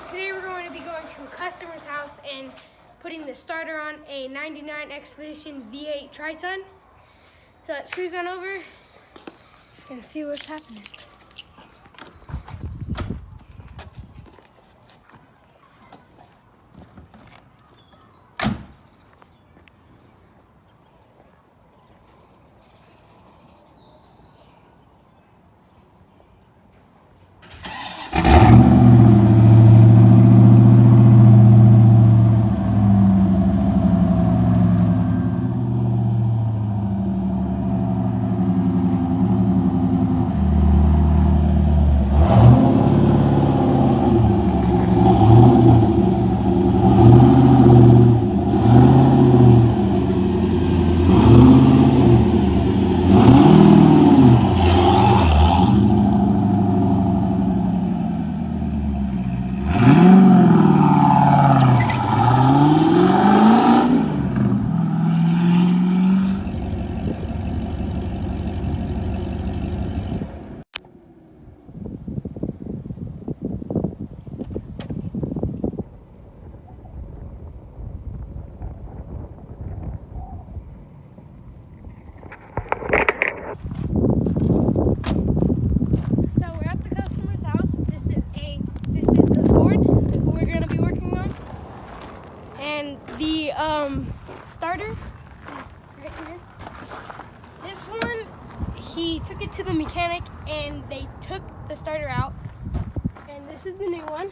today we're going to be going to a customer's house and putting the starter on a 99 Expedition V8 Triton. So let's cruise on over and see what's happening. The starter is right here. This one, he took it to the mechanic and they took the starter out. And this is the new one.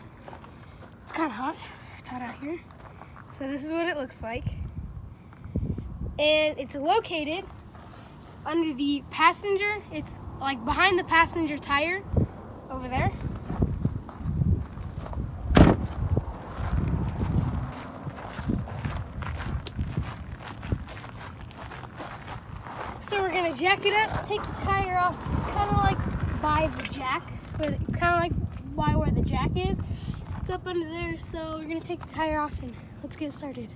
It's kind of hot. It's hot out here. So this is what it looks like. And it's located under the passenger. It's like behind the passenger tire over there. So we're gonna jack it up, take the tire off. It's kind of like by the jack, but kind of like by where the jack is. It's up under there, so we're gonna take the tire off and let's get started.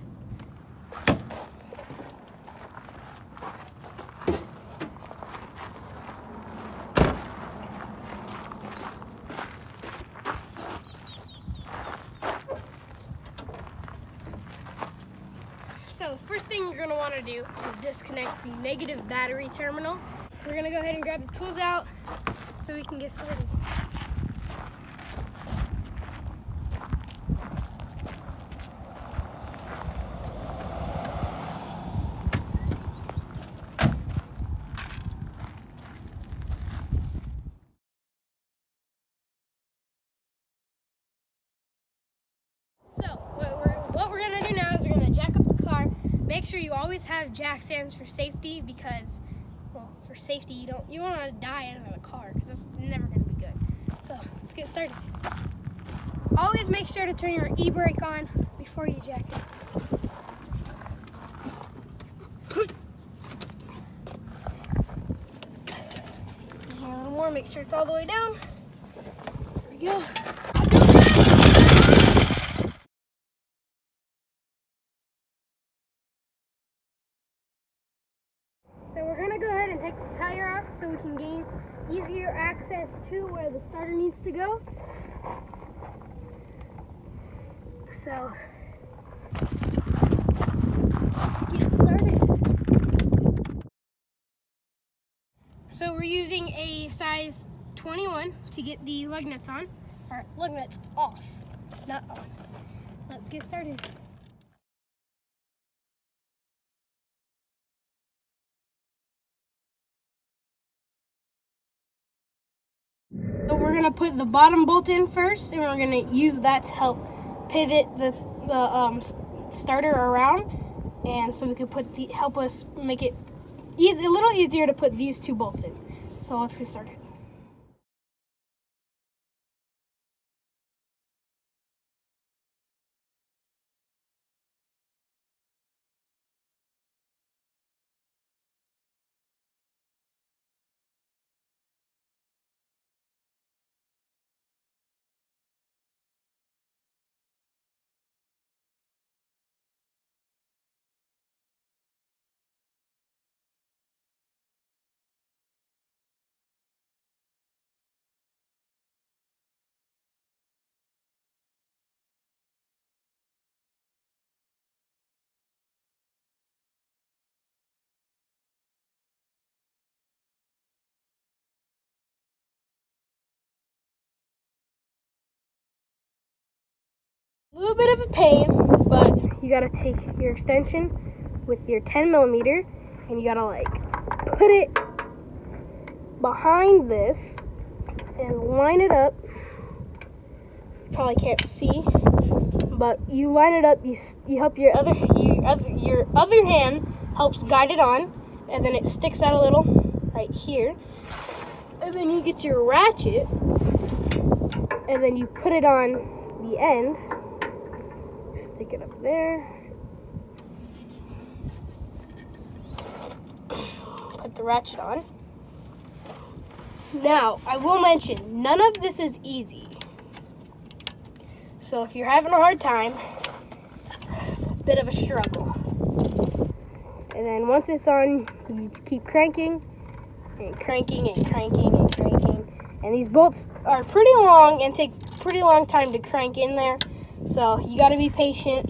So the first thing you're going to want to do is disconnect the negative battery terminal. We're going to go ahead and grab the tools out so we can get started. So what we're going to do now is we're going to jack up the car. Make sure you always have jack stands for safety because, well, for safety you don't want to die out of the car because that's never going to be good. So let's get started. Always make sure to turn your e-brake on before you jack it. A little more. Make sure it's all the way down. There we go. So we're gonna go ahead and take the tire off so we can gain easier access to where the starter needs to go. So let's get started. So we're using a size 21 to get the lug nuts on, or lug nuts off, not on. Let's get started. So we're gonna put the bottom bolt in first, and we're gonna use that to help pivot the starter around, and so we can help us make it a little easier to put these two bolts in. So let's get started. little bit of a pain, but you gotta take your extension with your 10mm and you gotta like put it behind this and line it up. You probably can't see, but you line it up. You help your other hand helps guide it on, and then it sticks out a little right here. And then you get your ratchet, and then you put it on the end. Stick it up there. Put the ratchet on. Now, I will mention, none of this is easy. So if you're having a hard time, it's a bit of a struggle. And then once it's on, you keep cranking and cranking and cranking and cranking. And these bolts are pretty long and take pretty long time to crank in there. So you gotta be patient.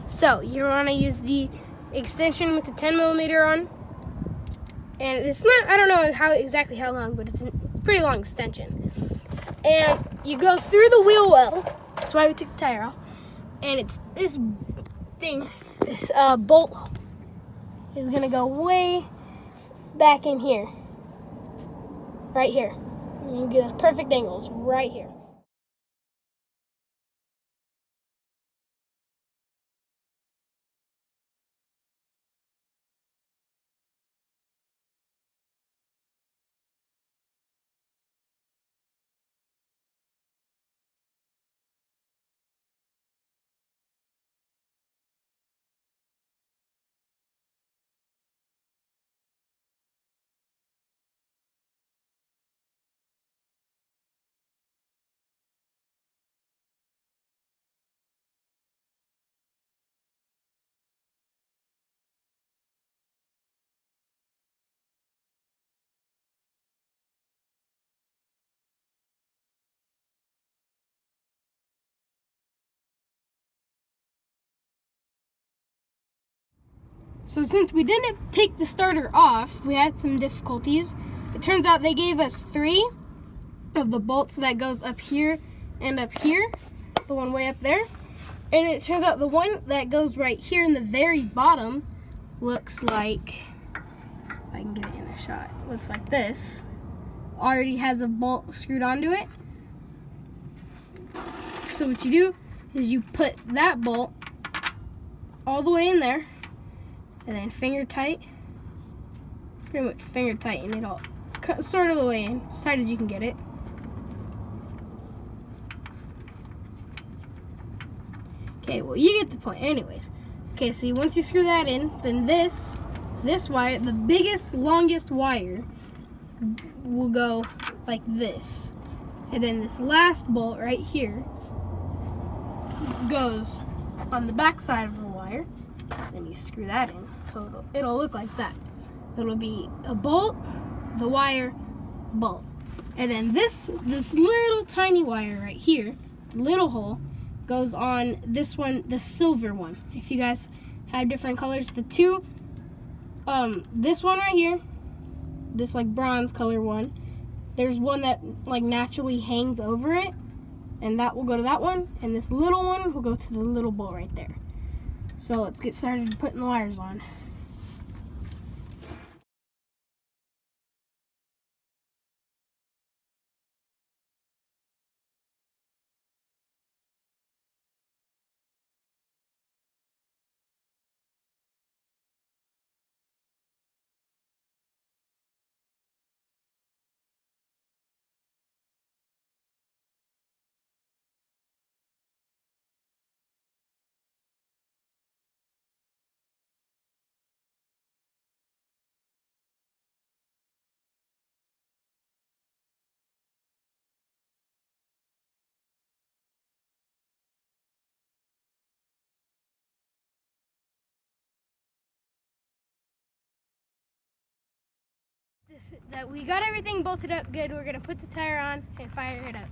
So you want to use the extension with the 10mm on, and it's not, I don't know exactly how long, but it's a pretty long extension. And you go through the wheel well, that's why we took the tire off, and it's this thing, this bolt is gonna go way back in here, right here. And you get those perfect angles right here. So since we didn't take the starter off, we had some difficulties. It turns out they gave us 3 of the bolts that goes up here and up here, the one way up there. And it turns out the one that goes right here in the very bottom looks like, if I can get it in a shot, looks like this. Already has a bolt screwed onto it. So what you do is you put that bolt all the way in there, and then finger tight, pretty much finger tighten it all, sort of the way in, as tight as you can get it. Okay, well you get the point. Anyways, okay, so once you screw that in, then this wire, the biggest, longest wire, will go like this, and then this last bolt right here goes on the back side of the wire. Then you screw that in, so it'll look like that. It'll be a bolt, the wire, bolt, and then this little tiny wire right here, the little hole, goes on this one, the silver one. If you guys have different colors, the two, this one right here, this like bronze color one, there's one that like naturally hangs over it, and that will go to that one, and this little one will go to the little bolt right there. So let's get started putting the wires on. That we got everything bolted up good. We're gonna put the tire on and fire it up.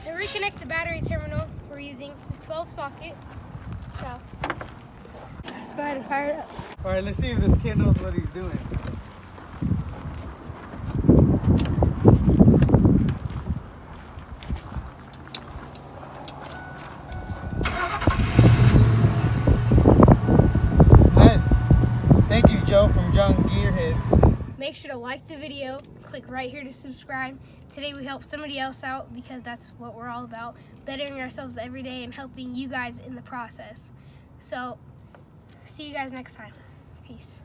To reconnect the battery terminal, we're using a 12 socket. So let's go ahead and fire it up. All right, let's see if this kid knows what he's doing. Nice. Thank you, Joe from GearHeads. Make sure to like the video, click right here to subscribe. Today we helped somebody else out because that's what we're all about, bettering ourselves every day and helping you guys in the process. So, see you guys next time. Peace.